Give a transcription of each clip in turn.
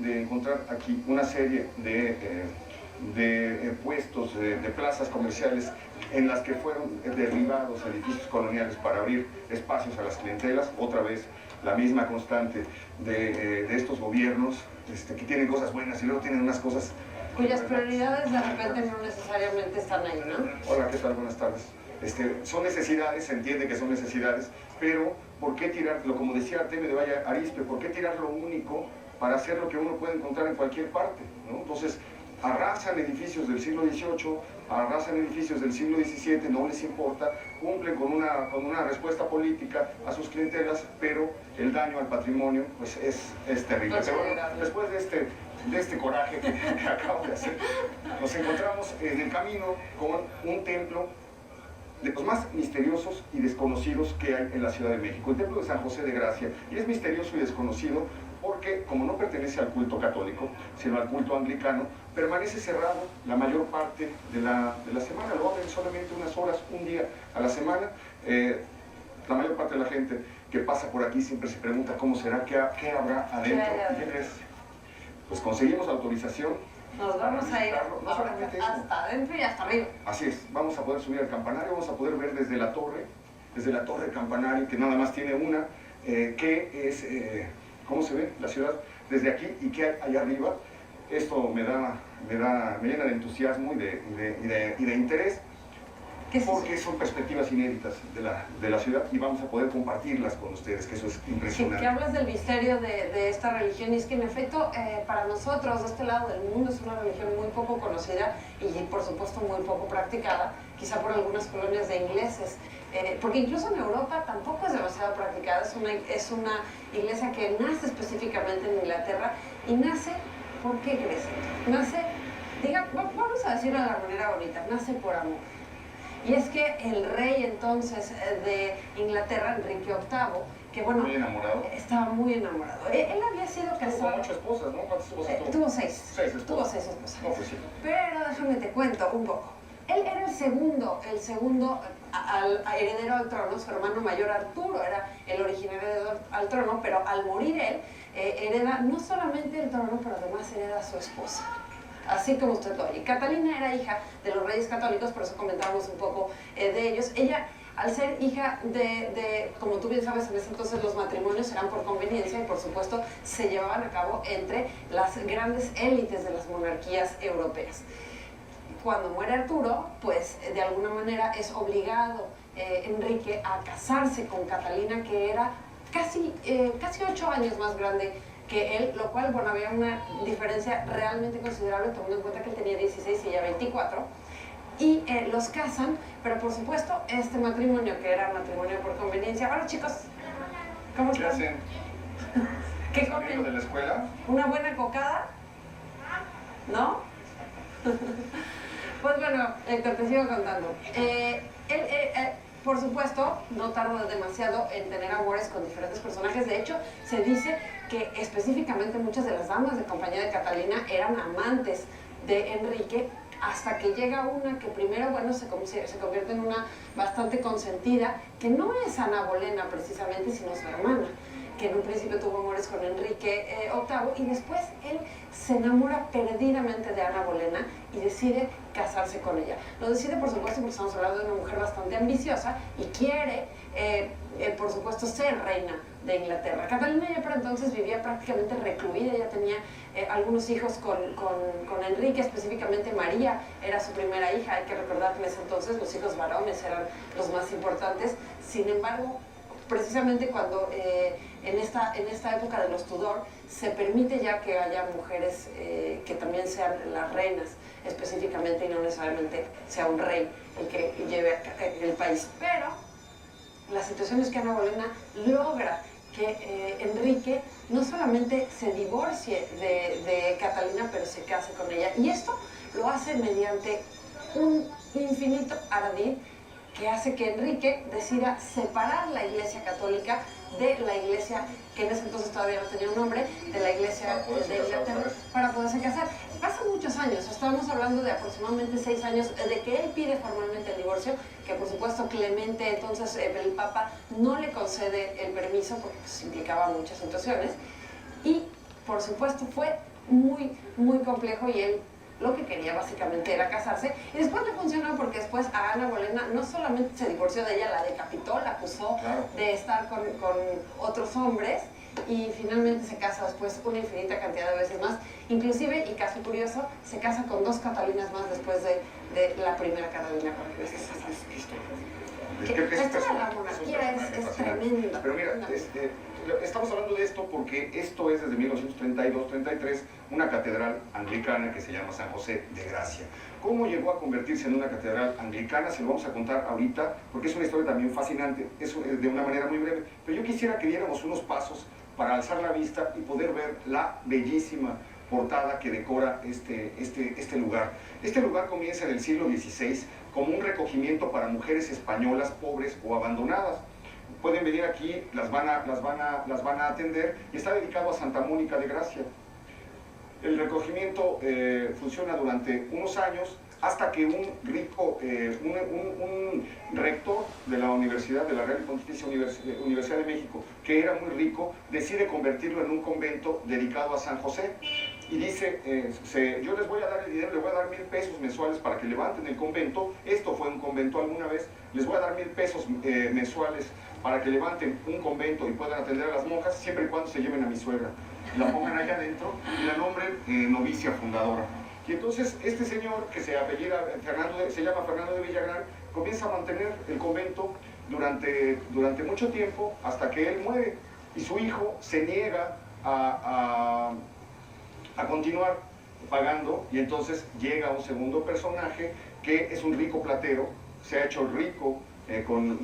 de encontrar aquí una serie de puestos, de plazas comerciales en las que fueron derribados edificios coloniales para abrir espacios a las clientelas. Otra vez la misma constante de estos gobiernos que tienen cosas buenas y luego tienen unas cosas cuyas prioridades de repente no necesariamente están ahí, ¿no? Hola, ¿qué tal? Buenas tardes. Son necesidades, se entiende que son necesidades, pero ¿por qué tirarlo? Como decía Artemio de Valle Arizpe, ¿por qué tirar lo único para hacer lo que uno puede encontrar en cualquier parte, ¿no? Entonces, arrasan edificios del siglo XVIII, arrasan edificios del siglo XVII, no les importa, cumplen con una respuesta política a sus clientelas, pero el daño al patrimonio pues es terrible. Pero bueno, después de este coraje que acabo de hacer, nos encontramos en el camino con un templo de los más misteriosos y desconocidos que hay en la Ciudad de México, el Templo de San José de Gracia. Y es misterioso y desconocido porque, como no pertenece al culto católico, sino al culto anglicano, permanece cerrado la mayor parte de la semana. Lo abren solamente unas horas, un día a la semana. La mayor parte de la gente que pasa por aquí siempre se pregunta cómo será, qué habrá adentro. ¿Qué crees? Pues conseguimos autorización. Nos vamos a ir hasta adentro y hasta arriba. Así es, vamos a poder subir al campanario, vamos a poder ver desde la torre campanario, que nada más tiene una, que es, ¿cómo se ve la ciudad desde aquí y qué hay allá arriba? Esto me llena de entusiasmo y de interés, porque son perspectivas inéditas de la ciudad y vamos a poder compartirlas con ustedes, que eso es impresionante. Sí, que hablas del misterio de esta religión, y es que en efecto para nosotros de este lado del mundo es una religión muy poco conocida y por supuesto muy poco practicada, quizá por algunas colonias de ingleses, porque incluso en Europa tampoco es demasiado practicada. Es una iglesia que nace específicamente en Inglaterra y nace, ¿por qué crees? Nace, vamos a decirlo de la manera bonita, nace por amor. Y es que el rey entonces de Inglaterra, Enrique VIII, que bueno, muy enamorado. Estaba muy enamorado. Él había sido casado. Tuvo 8 esposas, ¿no? ¿Cuántas esposas tuvo? Tuvo 6. 6 esposas. Tuvo 6 esposas. No, pues sí. Pero déjame te cuento un poco. Él era el segundo heredero al trono. Su hermano mayor Arturo era el originario al trono, pero al morir él, hereda no solamente el trono, pero además hereda a su esposa. Así como usted lo oye. Catalina era hija de los reyes católicos, por eso comentábamos un poco de ellos. Ella, al ser hija como tú bien sabes, en ese entonces los matrimonios eran por conveniencia y por supuesto se llevaban a cabo entre las grandes élites de las monarquías europeas. Cuando muere Arturo, pues de alguna manera es obligado Enrique a casarse con Catalina, que era casi 8 años más grande que él, lo cual, bueno, había una diferencia realmente considerable, tomando en cuenta que él tenía 16 y ella 24, y los casan, pero por supuesto, este matrimonio, que era matrimonio por conveniencia. Hola chicos, ¿cómo están? ¿Qué hacen? ¿Qué comen? ¿De la escuela? ¿Una buena cocada? ¿No? Pues bueno, Héctor, te sigo contando. Por supuesto, no tardó demasiado en tener amores con diferentes personajes. De hecho, se dice que específicamente muchas de las damas de compañía de Catalina eran amantes de Enrique, hasta que llega una que primero, bueno, se convierte en una bastante consentida, que no es Ana Bolena precisamente, sino su hermana, que en un principio tuvo amores con Enrique VIII, y después él se enamora perdidamente de Ana Bolena y decide casarse con ella. Lo decide, por supuesto, porque estamos hablando de una mujer bastante ambiciosa y quiere, por supuesto, ser reina de Inglaterra. Catalina ya para entonces vivía prácticamente recluida, ya tenía algunos hijos con Enrique, específicamente María era su primera hija. Hay que recordar que en ese entonces los hijos varones eran los más importantes. Sin embargo, precisamente cuando en esta época de los Tudor se permite ya que haya mujeres que también sean las reinas específicamente, y no necesariamente sea un rey el que lleve el país. Pero la situación es que Ana Bolena logra que Enrique no solamente se divorcie de Catalina, pero se case con ella, y esto lo hace mediante un infinito ardid que hace que Enrique decida separar la Iglesia Católica de la Iglesia, que en ese entonces todavía no tenía un nombre, de la Iglesia de Inglaterra, para poderse casar. Pasan muchos años, estamos hablando de aproximadamente 6 años de que él pide formalmente el divorcio, que por supuesto Clemente, entonces el Papa, no le concede el permiso porque pues, implicaba muchas situaciones, y por supuesto fue muy, muy complejo y él lo que quería básicamente era casarse. Y después le funcionó porque después a Ana Bolena no solamente se divorció de ella, la decapitó, la acusó de estar con otros hombres y finalmente se casa después una infinita cantidad de veces más. Inclusive, y caso curioso, se casa con 2 Catalinas más después de la primera Catalina con la que se casó. Esto de la monarquía es tremenda. Pero mira, estamos hablando de esto porque esto es desde 1932-33 una catedral anglicana que se llama San José de Gracia. ¿Cómo llegó a convertirse en una catedral anglicana? Se lo vamos a contar ahorita porque es una historia también fascinante, es de una manera muy breve. Pero yo quisiera que diéramos unos pasos para alzar la vista y poder ver la bellísima portada que decora este lugar. Este lugar comienza en el siglo XVI como un recogimiento para mujeres españolas pobres o abandonadas. Pueden venir aquí, las van a atender y está dedicado a Santa Mónica de Gracia. El recogimiento funciona durante unos años hasta que un rico, un rector de la Universidad, de la Real y Pontificia Universidad de México, que era muy rico, decide convertirlo en un convento dedicado a San José. Y dice, yo les voy a dar el dinero, les voy a dar 1,000 pesos mensuales para que levanten el convento. Esto fue un convento alguna vez. Les voy a dar 1,000 pesos mensuales para que levanten un convento y puedan atender a las monjas, siempre y cuando se lleven a mi suegra. La pongan allá adentro y la nombren novicia fundadora. Y entonces este señor, que se apellida se llama Fernando de Villagrán, comienza a mantener el convento durante mucho tiempo hasta que él muere. Y su hijo se niega a continuar pagando, y entonces llega un segundo personaje que es un rico platero, se ha hecho rico con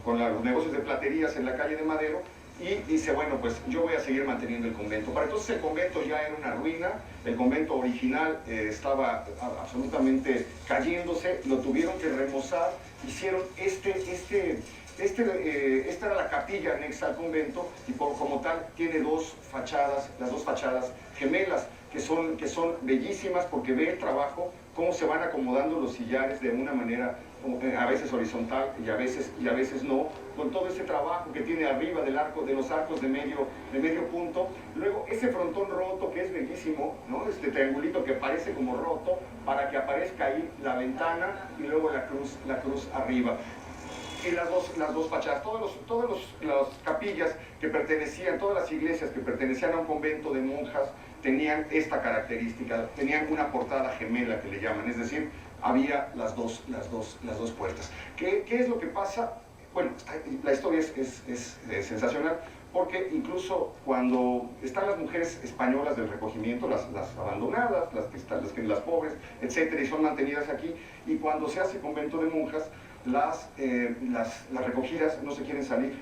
los negocios de platerías en la calle de Madero, y dice, bueno, pues yo voy a seguir manteniendo el convento. Para entonces el convento ya era una ruina, el convento original estaba absolutamente cayéndose, lo tuvieron que remozar, hicieron esta era la capilla anexa al convento y como tal tiene las dos fachadas gemelas que son bellísimas porque ve el trabajo, cómo se van acomodando los sillares de una manera a veces horizontal y a veces no, con todo ese trabajo que tiene arriba de los arcos de medio punto. Luego ese frontón roto que es bellísimo, ¿no? Este triangulito que parece como roto para que aparezca ahí la ventana y luego la cruz arriba. Y las dos fachadas, todas las capillas que pertenecían, todas las iglesias que pertenecían a un convento de monjas tenían esta característica, tenían una portada gemela que le llaman, es decir, había las dos puertas. ¿Qué es lo que pasa? Bueno, la historia es sensacional, porque incluso cuando están las mujeres españolas del recogimiento, las abandonadas, las pobres, etcétera, y son mantenidas aquí, y cuando se hace convento de monjas, las recogidas no se quieren salir,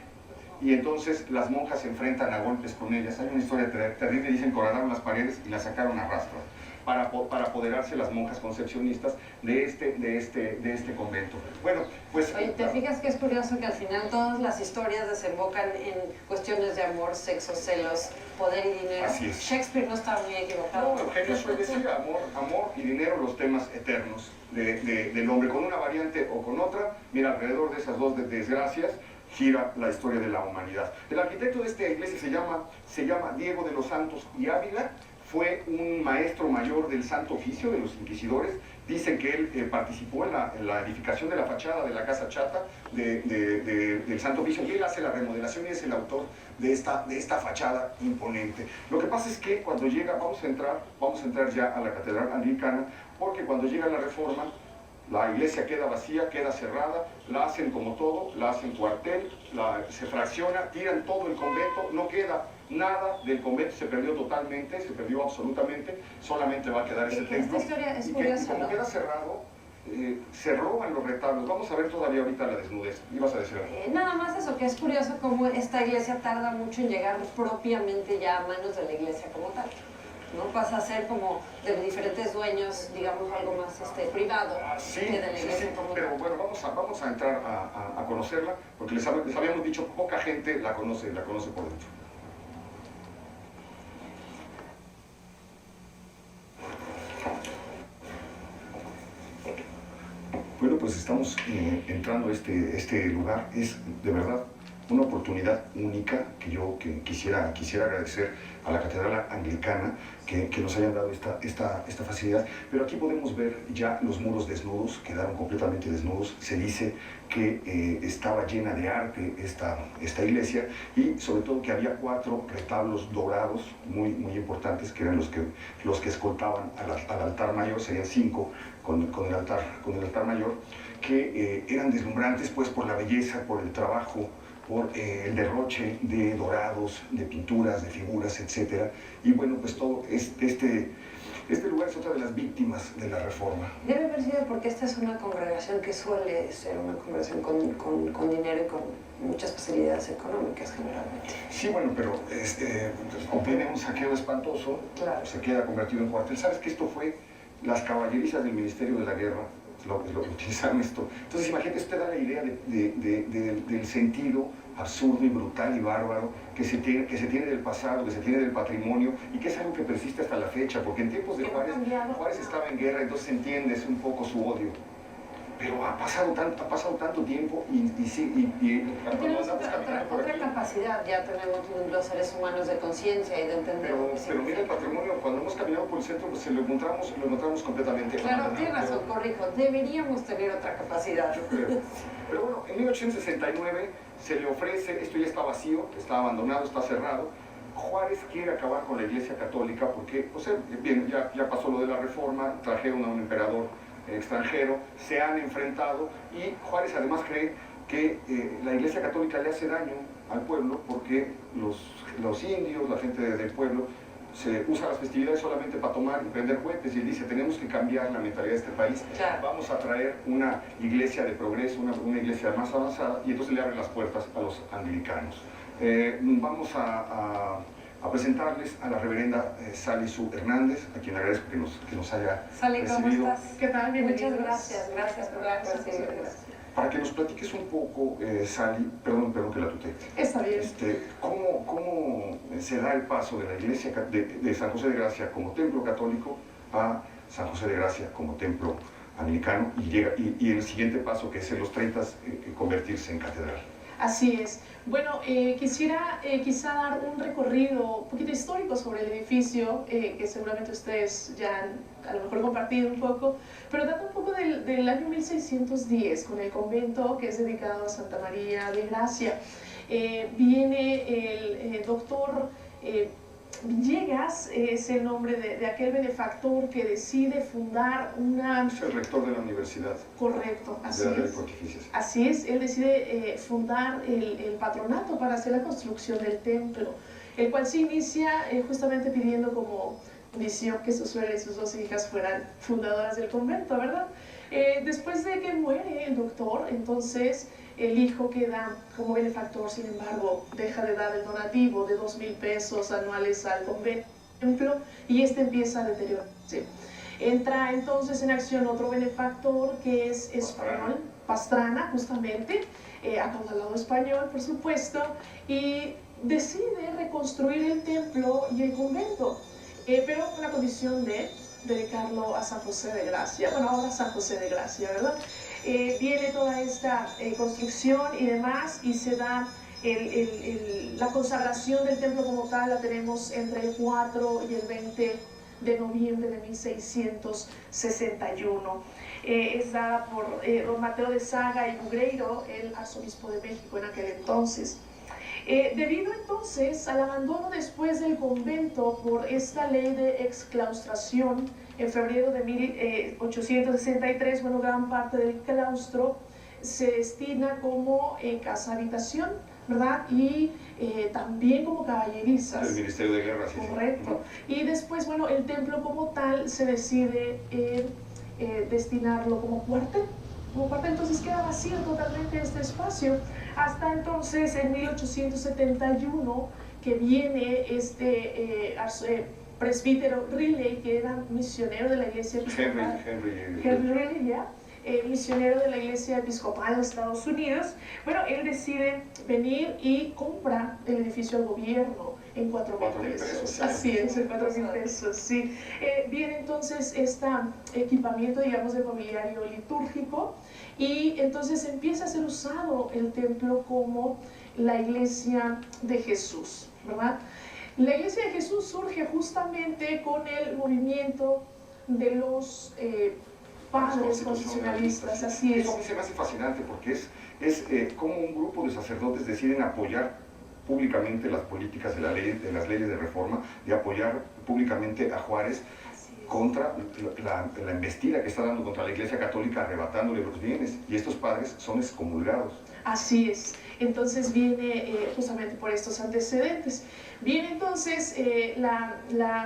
y entonces las monjas se enfrentan a golpes con ellas. Hay una historia terrible, dicen que corralaron las paredes y las sacaron a rastras para apoderarse las monjas concepcionistas de este convento. Bueno, pues... Oye, ¿te fijas que es curioso que al final todas las historias desembocan en cuestiones de amor, sexo, celos, poder y dinero? Así es. Shakespeare no estaba muy equivocado. No, Eugenio Suárez decía amor y dinero, los temas eternos del hombre, con una variante o con otra. Mira, alrededor de esas dos desgracias gira la historia de la humanidad. El arquitecto de esta iglesia se llama Diego de los Santos y Ávila. Fue un maestro mayor del Santo Oficio de los Inquisidores. Dicen que él participó en la edificación de la fachada de la Casa Chata del Santo Oficio, y él hace la remodelación y es el autor de esta fachada imponente. Lo que pasa es que cuando llega, vamos a entrar ya a la Catedral Anglicana, porque cuando llega la Reforma, la iglesia queda vacía, queda cerrada, la hacen como todo, la hacen cuartel, se fracciona, tiran todo el convento, no queda nada del convento, se perdió totalmente, se perdió absolutamente, solamente va a quedar ese templo. Esta historia es y curiosa, como ¿no? queda cerrado, se roban los retablos. Vamos a ver todavía ahorita la desnudez. ¿Ibas a decir algo? Nada más eso, que es curioso cómo esta iglesia tarda mucho en llegar propiamente ya a manos de la iglesia como tal. ¿No? Pasa a ser como de diferentes dueños, digamos, algo más privado Sí, que de la iglesia como pero tal. bueno, vamos a entrar a conocerla, porque les habíamos dicho, poca gente la conoce por dentro. Bueno, pues estamos entrando a este lugar. Es de verdad una oportunidad única que quisiera agradecer a la Catedral Anglicana que nos hayan dado esta facilidad. Pero aquí podemos ver ya los muros desnudos, quedaron completamente desnudos. Se dice que estaba llena de arte esta iglesia, y sobre todo que había 4 retablos dorados muy importantes, que eran los que escoltaban al altar mayor. Serían 5 con el altar mayor, que eran deslumbrantes pues por la belleza, por el trabajo, por el derroche de dorados, de pinturas, de figuras, etc. Y bueno, pues todo este lugar es otra de las víctimas de la Reforma. Debe haber sido porque esta es una congregación que suele ser una congregación con dinero y con muchas facilidades económicas generalmente. Sí, bueno, pero viene un saqueo espantoso, claro. Se queda convertido en cuartel. ¿Sabes que esto fue las caballerizas del Ministerio de la Guerra? Lo que utilizaron esto. Entonces, imagínate, usted da la idea del sentido absurdo y brutal y bárbaro que se tiene del pasado, que se tiene del patrimonio, y que es algo que persiste hasta la fecha, porque en tiempos de Juárez estaba en guerra, entonces entiendes un poco su odio. Pero ha pasado tanto tiempo y tenemos otra capacidad, ya tenemos los seres humanos de conciencia y de entender. Pero mira el patrimonio, cuando hemos caminado por el centro, pues lo encontramos completamente. Claro, tienes razón, corrijo, deberíamos tener otra capacidad. Yo creo. Pero bueno, en 1869 se le ofrece, esto ya está vacío, está abandonado, está cerrado. Juárez quiere acabar con la Iglesia Católica porque, pues bien, ya pasó lo de la Reforma, trajeron a un emperador extranjero, se han enfrentado, y Juárez además cree que la Iglesia Católica le hace daño al pueblo porque los indios, la gente del pueblo, se usa las festividades solamente para tomar y prender cohetes, y él dice: tenemos que cambiar la mentalidad de este país, claro. Vamos a traer una iglesia de progreso, una iglesia más avanzada, y entonces le abren las puertas a los anglicanos. Vamos a presentarles a la reverenda Sally Sue Hernández, a quien agradezco que nos haya Sally, recibido. ¿cómo estás? ¿Qué tal? Muchas gracias por la recibirnos. Para que nos platiques un poco, Sally, perdón que la tutee. Está bien. ¿Cómo se da el paso de la iglesia de San José de Gracia como templo católico a San José de Gracia como templo anglicano, y el siguiente paso, que es en los 30, convertirse en catedral? Así es. Bueno, quisiera quizá dar un recorrido un poquito histórico sobre el edificio, que seguramente ustedes ya han a lo mejor compartido un poco, pero data un poco del año 1610, con el convento que es dedicado a Santa María de Gracia. Viene el doctor Villegas, es el nombre de aquel benefactor que decide fundar una... Es el rector de la universidad. Correcto, así es. Así es, él decide fundar el patronato para hacer la construcción del templo, el cual se inicia justamente pidiendo como condición que su suegra y sus 2 hijas fueran fundadoras del convento, ¿verdad? Después de que muere el doctor, entonces el hijo queda como benefactor, sin embargo, deja de dar el donativo de 2,000 pesos anuales al convento, y este empieza a deteriorarse. Entra entonces en acción otro benefactor que es español, Pastrana, justamente, acaudalado español, por supuesto, y decide reconstruir el templo y el convento, pero con la condición de dedicarlo a San José de Gracia. Bueno, ahora San José de Gracia, ¿verdad? Viene toda esta construcción y demás, y se da la consagración del templo como tal. La tenemos entre el 4 y el 20 de noviembre de 1661. Es dada por don Mateo de Saga y Bugreiro, el arzobispo de México en aquel entonces. Debido entonces al abandono después del convento por esta ley de exclaustración en febrero de 1863, bueno, gran parte del claustro se destina como casa habitación, ¿verdad? Y también como caballerizas. El Ministerio de Guerra, sí. Correcto. Y después, bueno, el templo como tal se decide destinarlo como cuartel. Entonces queda vacío totalmente este espacio, hasta entonces en 1871 que viene este presbítero Riley, que era misionero de la iglesia episcopal, Henry Riley, ¿ya? Misionero de la iglesia episcopal de Estados Unidos. Bueno, él decide venir y compra el edificio al gobierno en 4,000 pesos. Así es, en 4,000 pesos, sí. Viene entonces este equipamiento, digamos, de mobiliario litúrgico, y entonces empieza a ser usado el templo como la Iglesia de Jesús, ¿verdad? La Iglesia de Jesús surge justamente con el movimiento de los padres constitucionalistas, así es. Eso a mí se me hace fascinante porque es como un grupo de sacerdotes deciden apoyar públicamente las políticas de las leyes de reforma, de apoyar públicamente a Juárez contra la embestida que está dando contra la Iglesia Católica, arrebatándole los bienes, y estos padres son excomulgados. Así es. Entonces viene justamente por estos antecedentes. Viene entonces,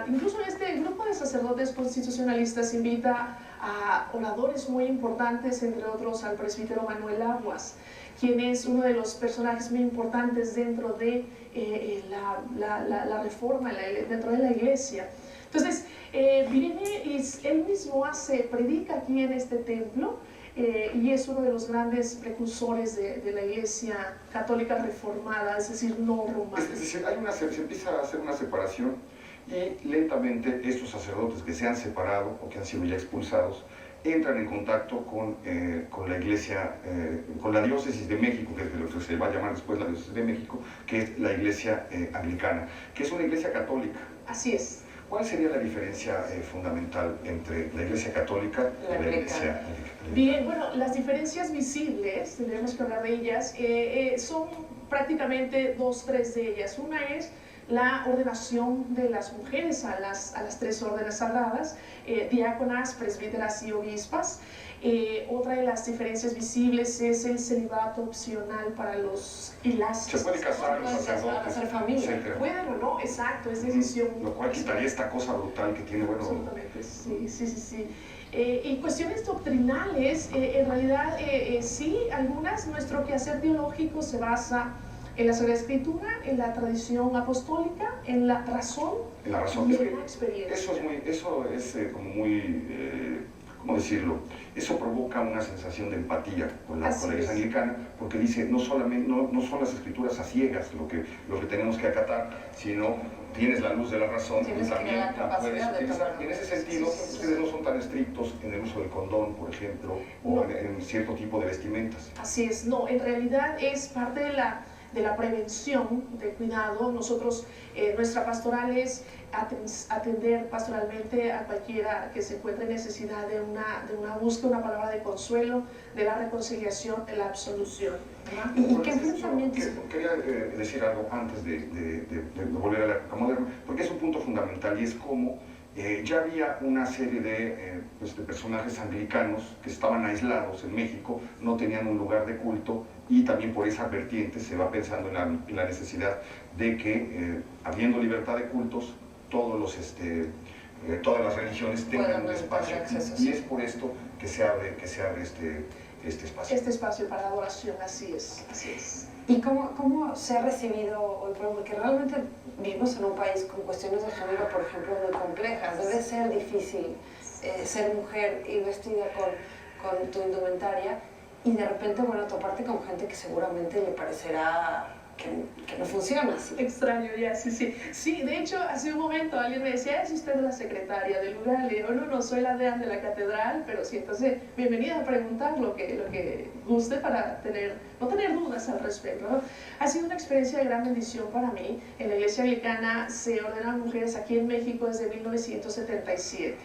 incluso este grupo de sacerdotes constitucionalistas invita a oradores muy importantes, entre otros al presbítero Manuel Aguas, quien es uno de los personajes muy importantes dentro de la reforma, dentro de la iglesia. Entonces, viene y él mismo predica aquí en este templo, y es uno de los grandes precursores de la Iglesia Católica Reformada, es decir, no romana. Es decir, se empieza a hacer una separación y lentamente estos sacerdotes que se han separado o que han sido ya expulsados entran en contacto con la Iglesia, con la diócesis de México, que es lo que se va a llamar después la diócesis de México, que es la Iglesia anglicana, que es una iglesia católica. Así es. ¿Cuál sería la diferencia fundamental entre la Iglesia Católica y la Iglesia anglicana? Bien, bueno, las diferencias visibles, tendremos que hablar de ellas, son prácticamente tres de ellas. Una es la ordenación de las mujeres a las tres órdenes sagradas, diáconas, presbíteras y obispas. Otra de las diferencias visibles es el celibato opcional para los y las... Se puede casar los sacerdotes, hacer familia. Pueden o no, exacto, es decisión. Lo cual quitaría esta cosa brutal que tiene, bueno... Absolutamente, sí. Y cuestiones doctrinales, en realidad sí, algunas, nuestro quehacer teológico se basa en la Sagrada Escritura, en la tradición apostólica, en la razón, y en la experiencia. Eso es como muy, ¿cómo decirlo? Eso provoca una sensación de empatía con la Iglesia anglicana, porque dice, no son las escrituras a ciegas lo que tenemos que acatar, sino tienes la luz de la razón y también la puedes utilizar. Y en ese sentido, ustedes no son tan estrictos en el uso del condón, por ejemplo, o en cierto tipo de vestimentas. Así es, no, en realidad es parte de la prevención, del cuidado. Nosotros, nuestra pastoral es atender pastoralmente a cualquiera que se encuentre en necesidad de una búsqueda, una palabra de consuelo, de la reconciliación, de la absolución. ¿Y qué enfrentamientos? Quería decir algo antes de volver a la época moderna, porque es un punto fundamental y es como ya había una serie de personajes anglicanos que estaban aislados en México, no tenían un lugar de culto, y también por esa vertiente se va pensando en la necesidad de que, habiendo libertad de cultos, todas las religiones tengan un espacio, y es por esto que se abre este espacio. Este espacio para adoración, así es. ¿Y cómo se ha recibido hoy? Porque realmente vivimos en un país con cuestiones de género, por ejemplo, muy complejas. Debe ser difícil ser mujer y vestida con tu indumentaria y de repente, bueno, toparte con gente que seguramente le parecerá que no funciona así. Extraño, ya, sí. Sí, de hecho, hace un momento alguien me decía, ¿es usted la secretaria del lugar? Le digo, no, soy la deán de la catedral, pero sí, entonces, bienvenida a preguntar lo que guste para no tener dudas al respecto, ¿no? Ha sido una experiencia de gran bendición para mí. En la Iglesia Anglicana se ordenan mujeres aquí en México desde 1977.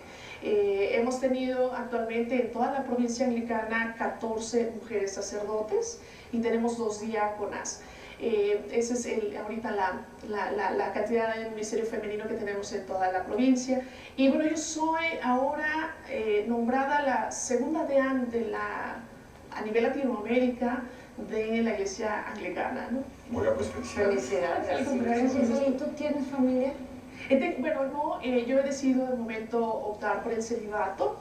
Hemos tenido actualmente en toda la provincia anglicana 14 mujeres sacerdotes y tenemos 2 diáconas. Esa es ahorita la cantidad de ministerio femenino que tenemos en toda la provincia. Y bueno, yo soy ahora nombrada la segunda deán a nivel Latinoamérica de la Iglesia Anglicana, ¿no? Bueno, pues felicidades. ¿Y tú tienes familia? Bueno, no, yo he decidido de momento optar por el celibato.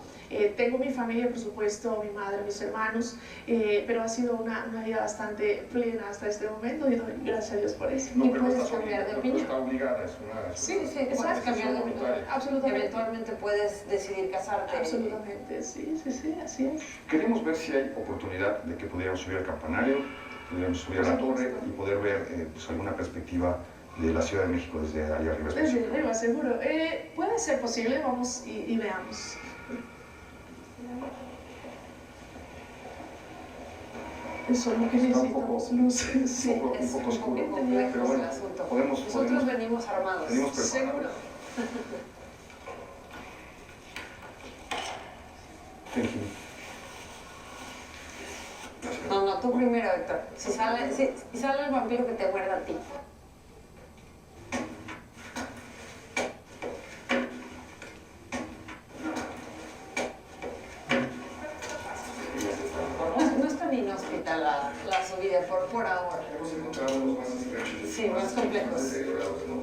Tengo mi familia, por supuesto, mi madre, mis hermanos, pero ha sido una vida bastante plena hasta este momento y doy gracias a Dios por eso. No, y pero puedes cambiar de opinión. Está obligada, Sí, puedes cambiar de opinión. Absolutamente. Eventualmente puedes decidir casarte. Absolutamente, sí, así es. Queremos ver si hay oportunidad de que pudiéramos subir al campanario, pudiéramos subir a la torre y poder ver alguna perspectiva de la Ciudad de México desde allá arriba. Desde arriba, seguro. Puede ser posible, vamos y veamos. Eso es lo que Está un necesitamos, poco- luces. Sí, un es poco un oscuro, poco complejo pero bueno, el asunto. podemos- Nosotros venimos armados. venimos preparados. Seguro. Thank you. No, no, tú primero, Héctor. Si sale el vampiro que te muerda a ti. No es tan inhóspita la subida por ahora. Hemos encontrado los más estrechos. Sí, más complejos. deteriorados, ¿no?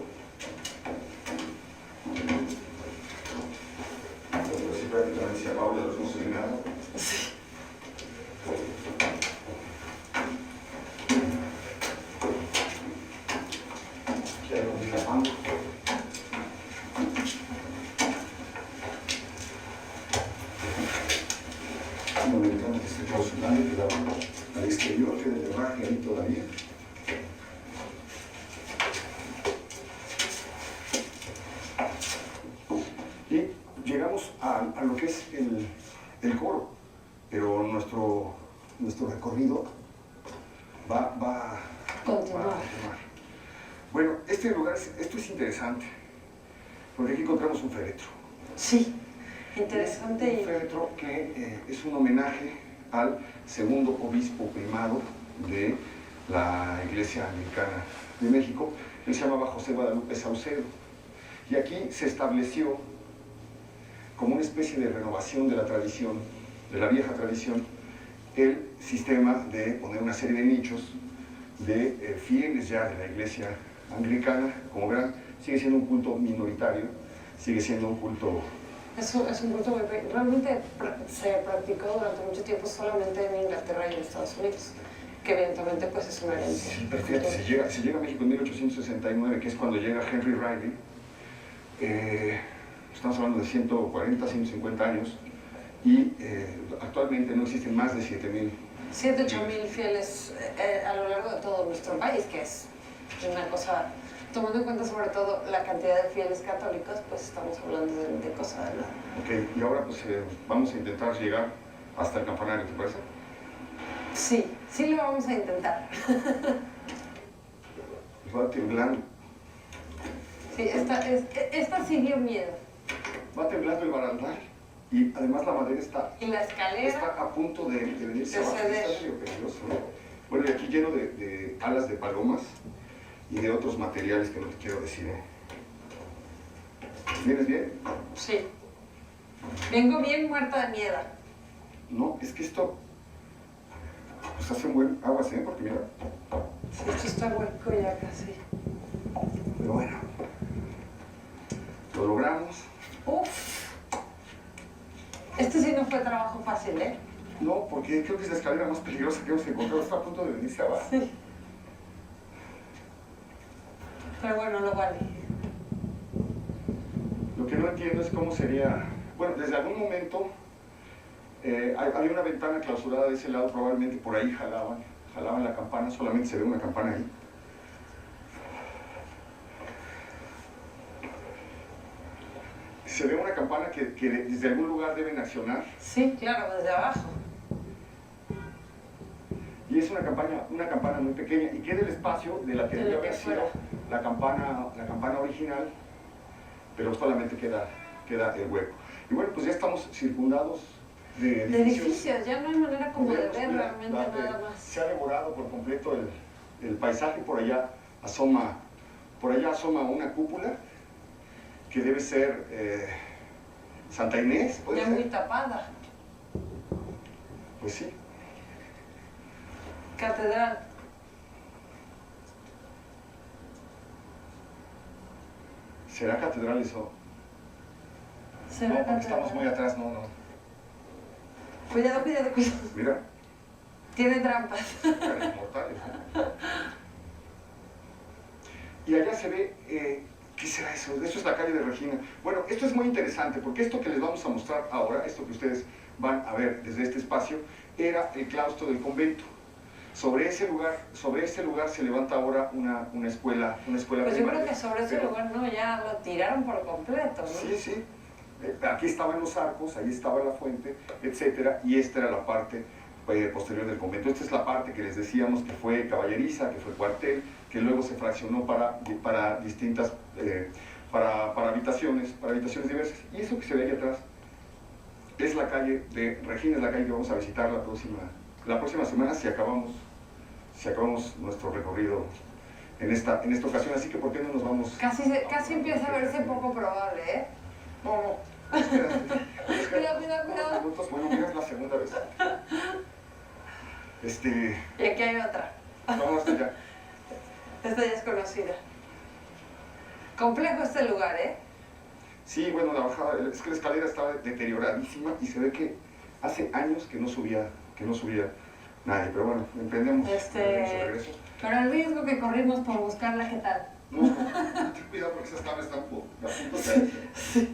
Pero sí, prácticamente se acabó de los hemos eliminado. Aquí hay un dilapando. Una ventana que esté clausurada, que da al exterior, queda el herraje ahí todavía. Y llegamos a lo que es el coro, pero nuestro recorrido va a Continuar. Bueno, este lugar, esto es interesante, porque aquí encontramos un féretro. Sí, interesante Un y féretro que es un homenaje al segundo obispo primado de la Iglesia Anglicana de México. Él se llamaba José Guadalupe Saucedo. Y aquí se estableció como una especie de renovación de la tradición, de la vieja tradición, el sistema de poner una serie de nichos de fieles ya de la Iglesia Anglicana. Como verán, sigue siendo un culto minoritario, sigue siendo un culto... es un culto muy... Realmente se practicó durante mucho tiempo solamente en Inglaterra y en Estados Unidos, que evidentemente pues es una herencia. Sí, perfecto. Se llega a México en 1869, que es cuando llega Henry Riley. Estamos hablando de 140, 150 años, y actualmente no existen más de 7,000. 7, 8 mil fieles a lo largo de todo nuestro país, que es una cosa, tomando en cuenta sobre todo la cantidad de fieles católicos, pues estamos hablando de cosas de nada. Ok, y ahora pues vamos a intentar llegar hasta el campanario, ¿te parece? Sí, sí lo vamos a intentar. Va temblando. Sí, esta sí dio miedo. Va temblando el barandal, y además la madera está Y la escalera, a punto de venirse De abajo. ceder. Está medio peligroso, ¿no? Bueno, y aquí lleno de alas de palomas y de otros materiales que no te quiero decir, ¿eh? ¿Vienes bien? sí. Vengo bien muerta de miedo. No, es que esto pues hace un buen aguas, ¿eh? Porque mira, Sí, esto está hueco ya casi. pero bueno, lo logramos. Uf. Este sí no fue trabajo fácil, ¿eh? No, porque creo que es la escalera más peligrosa que hemos encontrado. Está a punto de venirse abajo. Sí. Pero bueno, lo vale. Lo que no entiendo es cómo sería... Bueno, desde algún momento había una ventana clausurada de ese lado, probablemente por ahí jalaban la campana, solamente se ve una campana ahí. Se ve una campana que desde algún lugar deben accionar, Sí, claro, desde abajo. y es una campana muy pequeña, y queda el espacio de la que De debe lo que haber sido fuera. la campana original, pero solamente queda el hueco. Y bueno, pues ya estamos circundados de De edificios. edificios, ya no hay manera como de ver Mira, realmente nada más. Se ha devorado por completo el paisaje. Por allá asoma una cúpula que debe ser Santa Inés, ¿puede Ya ser? muy tapada. Pues sí. Catedral. ¿Será catedral eso? ¿Será No, porque catedral? estamos muy atrás, no. Cuidado, cuidado, cuidado. Mira, Tiene trampas. caras mortales, ¿no? Y allá se ve, ¿qué será eso? Eso es la calle de Regina. Bueno, esto es muy interesante, porque esto que les vamos a mostrar ahora, esto que ustedes van a ver desde este espacio, era el claustro del convento. Sobre ese lugar se levanta ahora una escuela Pues yo primaria. creo que sobre ese Pero- lugar no, ya lo tiraron por completo, ¿no? Sí, sí. Aquí estaban los arcos, ahí estaba la fuente, etcétera, y esta era la parte posterior del convento. Esta es la parte que les decíamos que fue caballeriza, que fue cuartel, que luego se fraccionó para distintas, para habitaciones diversas. Y eso que se ve ahí atrás es la calle de Regina, es la calle que vamos a visitar la próxima semana si acabamos nuestro recorrido en esta ocasión. Así que, ¿por qué no nos vamos? Casi empieza a verse poco probable, ¿eh? No. Cuidado. Bueno, mira, es la segunda vez. Y aquí hay otra. Vamos hasta allá. Esta ya es conocida. Complejo este lugar, ¿eh? Sí, bueno, la bajada, es que la escalera estaba deterioradísima y se ve que hace años que no subía nadie, pero bueno, emprendemos el regreso. Pero el riesgo que corrimos por buscarla, ¿qué tal? No, ten cuidado porque esas tablas están a punto de caerse.